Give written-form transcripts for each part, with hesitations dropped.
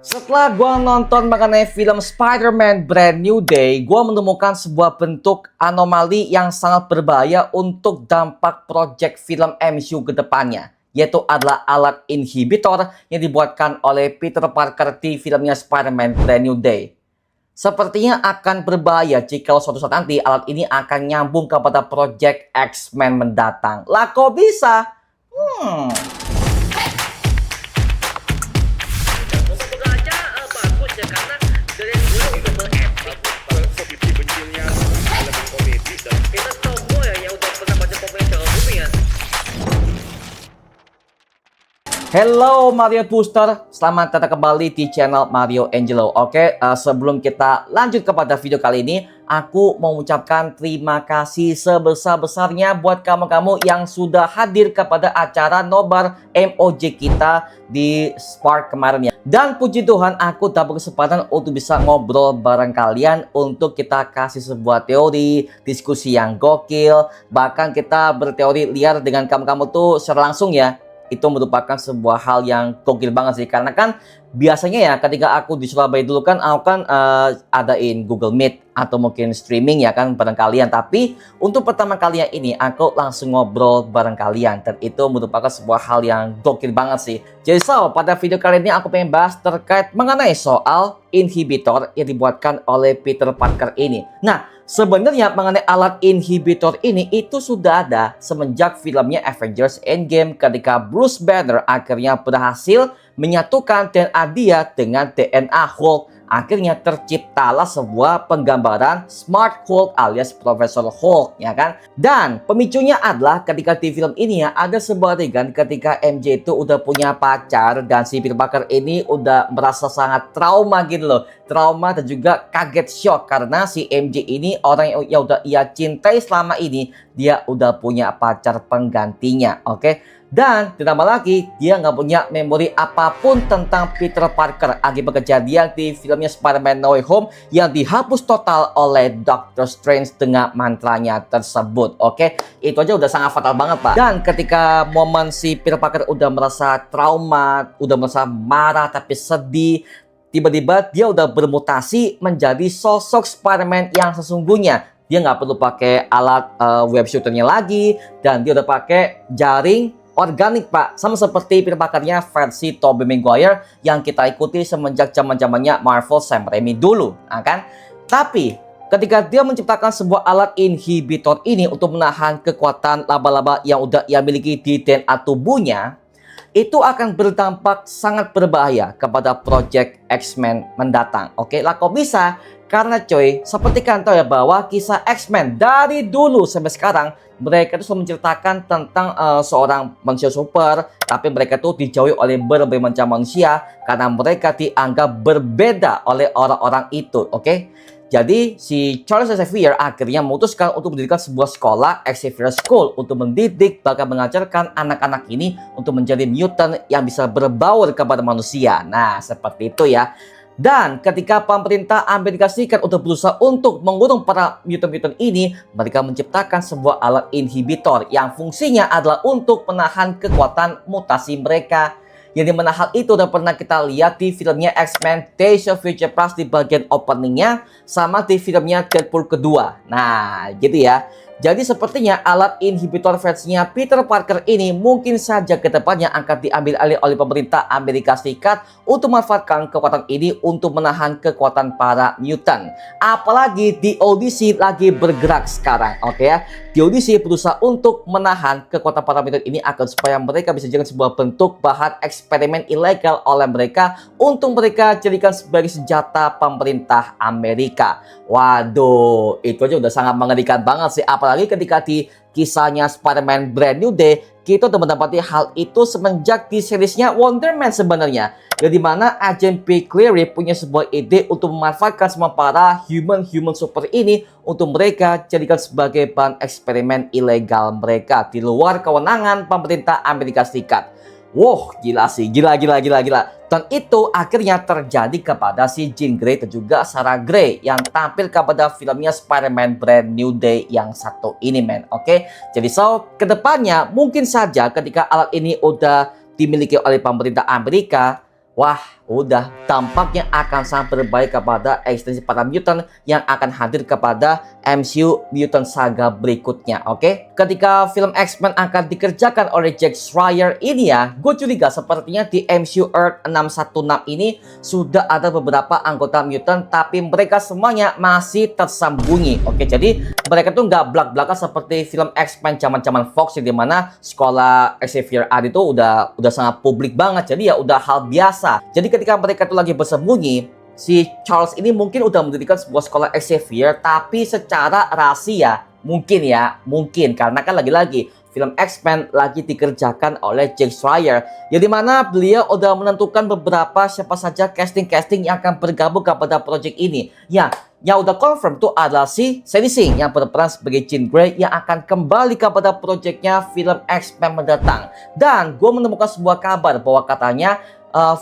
Setelah gue nonton mengenai film Spider-Man Brand New Day, gue menemukan sebuah bentuk anomali yang sangat berbahaya untuk dampak proyek film MCU ke depannya, yaitu adalah alat inhibitor yang dibuatkan oleh Peter Parker di filmnya Spider-Man Brand New Day. Sepertinya akan berbahaya jika suatu saat nanti alat ini akan nyambung kepada proyek X-Men mendatang. Lah kok bisa? Moga-moga aja bagus ya, karena dari dulu udah berepic sebenci-bencinya film komedi dan kita tahu ya udah pernah baca komik Jawa Bumi ya. Hello Mario Booster, selamat datang kembali di channel Mario Angelo. Oke, sebelum kita lanjut kepada video kali ini, aku mau mengucapkan terima kasih sebesar-besarnya buat kamu-kamu yang sudah hadir kepada acara nobar MOJ kita di Spark kemarin ya. Dan puji Tuhan, aku dapat kesempatan untuk bisa ngobrol bareng kalian untuk kita kasih sebuah teori, diskusi yang gokil, bahkan kita berteori liar dengan kamu-kamu tuh secara langsung ya. Itu merupakan sebuah hal yang gokil banget sih, karena kan biasanya ya ketika aku di Surabaya dulu kan aku kan adain Google Meet atau mungkin streaming ya kan bareng kalian, tapi untuk pertama kalinya ini aku langsung ngobrol bareng kalian dan itu merupakan sebuah hal yang gokil banget sih. Jadi pada video kali ini aku pengen bahas terkait mengenai soal inhibitor yang dibuatkan oleh Peter Parker ini. Nah, sebenarnya mengenai alat inhibitor ini itu sudah ada semenjak filmnya Avengers Endgame ketika Bruce Banner akhirnya berhasil menyatukan DNA dia dengan DNA Hulk. Akhirnya terciptalah sebuah penggambaran Smart Hulk alias Profesor Hulk, ya kan? Dan pemicunya adalah ketika di film ini ya ada sebuah adegan ketika MJ itu udah punya pacar dan si Peter Parker ini udah merasa sangat trauma gitu loh. Trauma dan juga kaget shock karena si MJ ini orang yang udah ia cintai selama ini, dia udah punya pacar penggantinya, oke? Dan ditambah lagi dia nggak punya memori apapun tentang Peter Parker akibat kejadian di filmnya Spider-Man No Way Home yang dihapus total oleh Doctor Strange dengan mantranya tersebut. Oke, itu aja udah sangat fatal banget pak. Dan ketika momen si Peter Parker udah merasa trauma, udah merasa marah tapi sedih, tiba-tiba dia udah bermutasi menjadi sosok Spider-Man yang sesungguhnya. Dia nggak perlu pakai alat web shooternya lagi dan dia udah pakai jaring organik pak, sama seperti Peter Parker-nya versi Tobey Maguire yang kita ikuti semenjak zaman-zamannya Marvel Sam Raimi dulu, nah, kan? Tapi ketika dia menciptakan sebuah alat inhibitor ini untuk menahan kekuatan laba-laba yang udah ia miliki di DNA tubuhnya, itu akan berdampak sangat berbahaya kepada proyek X-Men mendatang. Oke, lah kok bisa? Karena coy, seperti kan tahu ya bahwa kisah X-Men dari dulu sampai sekarang mereka itu selalu menceritakan tentang seorang manusia super, tapi mereka itu dijauhi oleh berbagai macam manusia karena mereka dianggap berbeda oleh orang-orang itu. Oke, jadi si Charles Xavier akhirnya memutuskan untuk mendirikan sebuah sekolah, Xavier School, untuk mendidik bahkan mengajarkan anak-anak ini untuk menjadi mutant yang bisa berbaur kepada manusia. Nah, seperti itu ya. Dan ketika pemerintah Amerika Serikat untuk berusaha untuk mengurung para mutant-mutant ini, mereka menciptakan sebuah alat inhibitor yang fungsinya adalah untuk menahan kekuatan mutasi mereka. Yang dimana hal itu udah pernah kita lihat di filmnya X-Men Days of Future Past di bagian openingnya, sama di filmnya Deadpool kedua. Nah, gitu ya. Jadi sepertinya alat inhibitor versinya Peter Parker ini mungkin saja ke depannya akan diambil alih oleh pemerintah Amerika Serikat untuk memanfaatkan kekuatan ini untuk menahan kekuatan para mutant. Apalagi di audisi lagi bergerak sekarang, oke ya. Di audisi berusaha untuk menahan kekuatan para mutant ini agar supaya mereka bisa jadikan sebuah bentuk bahan eksperimen ilegal oleh mereka untuk mereka jadikan sebagai senjata pemerintah Amerika. Waduh, itu aja udah sangat mengerikan banget sih. Apalagi ketika di kisahnya Spider-Man Brand New Day, kita udah mendapati hal itu semenjak di seriesnya Wonder Man sebenarnya. Di mana Agent P. Cleary punya sebuah ide untuk memanfaatkan semua para human super ini untuk mereka jadikan sebagai bahan eksperimen ilegal mereka di luar kewenangan pemerintah Amerika Serikat. Wow, gila sih, gila. Dan itu akhirnya terjadi kepada si Jean Grey dan juga Sarah Grey yang tampil kepada filmnya Spider-Man Brand New Day yang satu ini, men. Oke, jadi kedepannya mungkin saja ketika alat ini udah dimiliki oleh pemerintah Amerika, Wah, udah tampaknya akan sangat berbahaya kepada ekstensi para mutant yang akan hadir kepada MCU Mutant Saga berikutnya, oke? Ketika film X-Men akan dikerjakan oleh Jack Schreier ini ya, gue curiga sepertinya di MCU Earth 616 ini sudah ada beberapa anggota mutant, tapi mereka semuanya masih tersembunyi, oke? Jadi mereka tuh nggak belak-belakan seperti film X-Men zaman-zaman Fox, di mana sekolah Xavier A itu udah sangat publik banget, jadi ya udah hal biasa. Jadi ketika mereka itu lagi bersembunyi, si Charles ini mungkin udah mendirikan sebuah sekolah Xavier, tapi secara rahasia. Mungkin karena kan lagi-lagi film X-Men lagi dikerjakan oleh Jack Schreier, ya dimana beliau udah menentukan beberapa siapa saja casting yang akan bergabung kepada project ini. Ya, yang udah confirm tuh adalah si Sadie Sink yang berperan sebagai Jean Grey yang akan kembali kepada projectnya film X-Men mendatang. Dan gue menemukan sebuah kabar bahwa katanya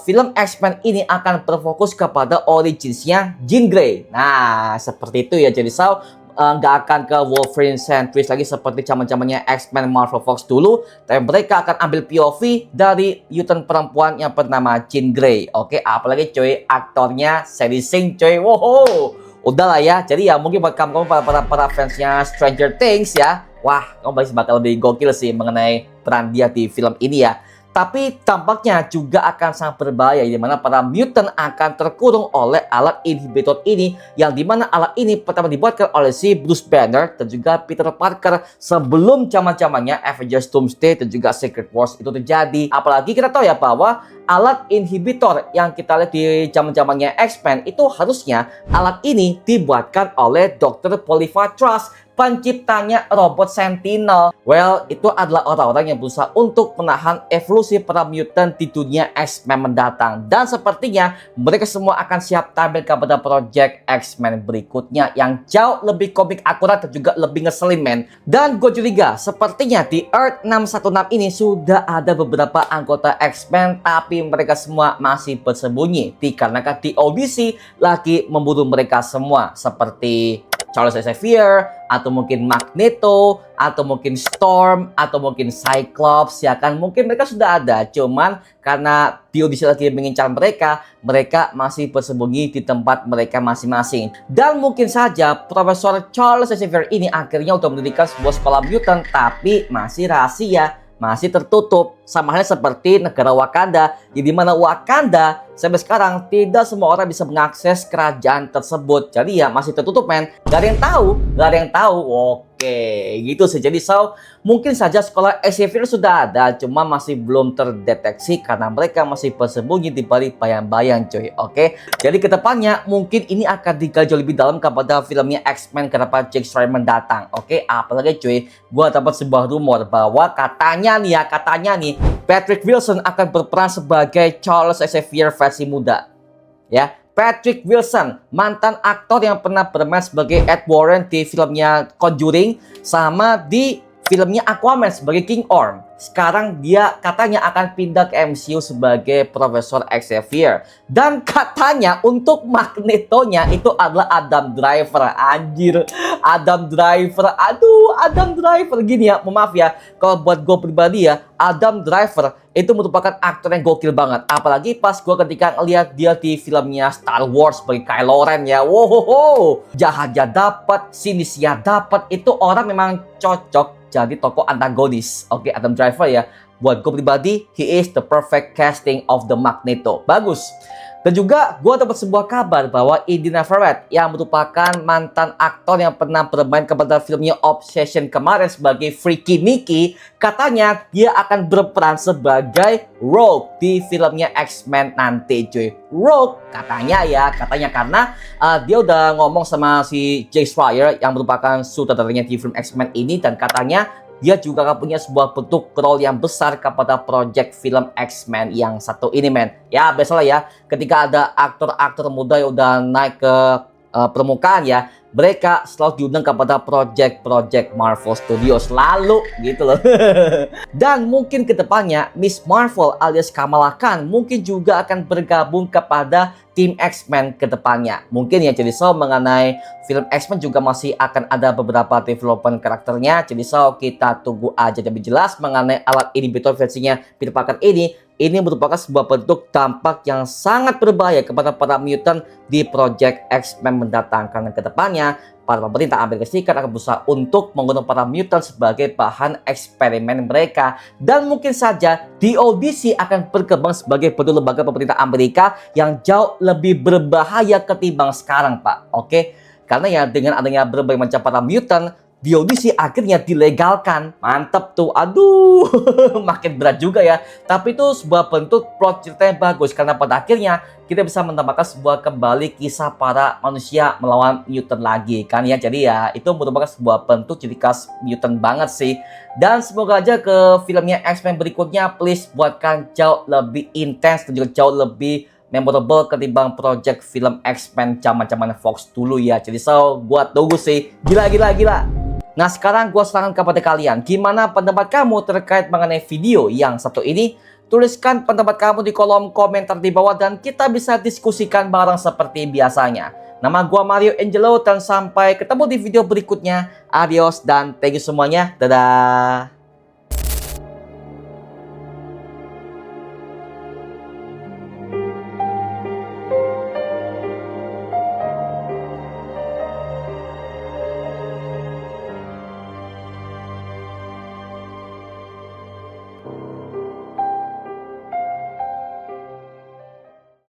film X-Men ini akan berfokus kepada originsnya Jean Grey. Nah, seperti itu ya. Jadi nggak akan ke Wolverine centris lagi seperti zaman-zamannya X-Men Marvel Fox dulu, tapi mereka akan ambil POV dari mutant perempuan yang bernama Jean Grey. Oke, apalagi cuy, aktornya Sadie Sink cuy. Wow, udahlah ya. Jadi ya mungkin buat kamu para fansnya Stranger Things ya, wah, kamu pasti bakal lebih gokil sih mengenai peran dia di film ini ya. Tapi tampaknya juga akan sangat berbahaya, di mana para mutant akan terkurung oleh alat inhibitor ini, yang dimana alat ini pertama dibuatkan oleh si Bruce Banner dan juga Peter Parker sebelum zaman-zamannya Avengers Doomsday dan juga Secret Wars itu terjadi. Apalagi kita tahu ya bahwa alat inhibitor yang kita lihat di zaman-zamannya X-Men itu harusnya alat ini dibuatkan oleh Dr. Polyphatras, penciptanya robot Sentinel. Well, itu adalah orang-orang yang berusaha untuk menahan evolusi para mutant di dunia X-Men mendatang. Dan sepertinya mereka semua akan siap tampil kepada project X-Men berikutnya yang jauh lebih komik akurat dan juga lebih ngeselin, men. Dan gue curiga sepertinya di Earth 616 ini sudah ada beberapa anggota X-Men, tapi mereka semua masih bersembunyi dikarenakan di audisi lagi memburu mereka semua, seperti Charles Xavier, atau mungkin Magneto, atau mungkin Storm, atau mungkin Cyclops, ya kan? Mungkin mereka sudah ada, cuman karena audisi lagi mengincar mereka masih bersembunyi di tempat mereka masing-masing. Dan mungkin saja Profesor Charles Xavier ini akhirnya udah mendirikan sebuah sekolah mutant, tapi masih rahasia, masih tertutup, sama halnya seperti negara Wakanda, di mana Wakanda sampai sekarang tidak semua orang bisa mengakses kerajaan tersebut. Jadi ya masih tertutup, men. Gak ada yang tahu. Oke, gitu sih. Jadi mungkin saja sekolah Xavier sudah ada, cuma masih belum terdeteksi karena mereka masih bersembunyi di balik bayang-bayang, cuy. Oke, jadi kedepannya mungkin ini akan digali lebih dalam kepada filmnya X-Men kenapa Jack Schreier mendatang. Oke, apalagi cuy, gua dapat sebuah rumor bahwa katanya nih Patrick Wilson akan berperan sebagai Charles Xavier versi muda. Ya, Patrick Wilson, mantan aktor yang pernah bermain sebagai Ed Warren di filmnya Conjuring sama di filmnya Aquaman sebagai King Orm. Sekarang dia katanya akan pindah ke MCU sebagai Profesor Xavier. Dan katanya untuk Magnetonya itu adalah Adam Driver. Anjir, Adam Driver. Aduh, Adam Driver gini ya, maaf ya. Kalau buat gue pribadi ya, Adam Driver itu merupakan aktor yang gokil banget. Apalagi pas gue ketika ngeliat dia di filmnya Star Wars sebagai Kylo Ren ya. Wow, jahatnya dapat, sinisnya dapat. Itu orang memang cocok jadi tokoh antagonis. Oke, Adam Driver ya, buat gue pribadi, he is the perfect casting of the Magneto. Bagus. Dan juga gue dapat sebuah kabar bahwa Indy Neverett yang merupakan mantan aktor yang pernah bermain kepada filmnya Obsession kemarin sebagai Freaky Nicky, katanya dia akan berperan sebagai Rogue di filmnya X-Men nanti, cuy. Rogue katanya karena dia udah ngomong sama si Jack Schreier yang merupakan sutradaranya di film X-Men ini, dan katanya dia juga akan punya sebuah bentuk role yang besar kepada project film X-Men yang satu ini, men. Ya, biasalah ya, ketika ada aktor-aktor muda yang udah naik ke permukaan ya, mereka selalu diundang kepada project-project Marvel Studios lalu gitu loh. Dan mungkin kedepannya Miss Marvel alias Kamala Khan mungkin juga akan bergabung kepada tim X-Men ke depannya. Mungkin ya, jadi so mengenai film X-Men juga masih akan ada beberapa development karakternya. Jadi so kita tunggu aja lebih jelas mengenai alat inhibitor versinya Peter Parker ini. Ini merupakan sebuah bentuk dampak yang sangat berbahaya kepada para mutant di Project X-Men mendatang. Karena ke depannya para pemerintah Amerika Serikat akan berusaha untuk menggunakan para mutant sebagai bahan eksperimen mereka. Dan mungkin saja DODC akan berkembang sebagai bentuk lembaga pemerintah Amerika yang jauh lebih berbahaya ketimbang sekarang, Pak. Oke? Karena ya dengan adanya berbagai macam para mutant, DODC akhirnya dilegalkan. Mantap tuh. Aduh, makin berat juga ya. Tapi itu sebuah bentuk plot cerita yang bagus. Karena pada akhirnya kita bisa menambahkan sebuah kembali kisah para manusia melawan mutant lagi. Kan ya, jadi ya itu merupakan sebuah bentuk ciri khas mutant banget sih. Dan semoga aja ke filmnya X-Men berikutnya, please buatkan jauh lebih intens dan juga jauh lebih memorable ketimbang project film X-Men zaman-zaman Fox dulu ya. Jadi so, gua tunggu sih. Gila. Nah, sekarang gue serahkan kepada kalian. Gimana pendapat kamu terkait mengenai video yang satu ini? Tuliskan pendapat kamu di kolom komentar di bawah dan kita bisa diskusikan bareng seperti biasanya. Nama gue Mario Angelo dan sampai ketemu di video berikutnya. Adios dan thank you semuanya. Dadah.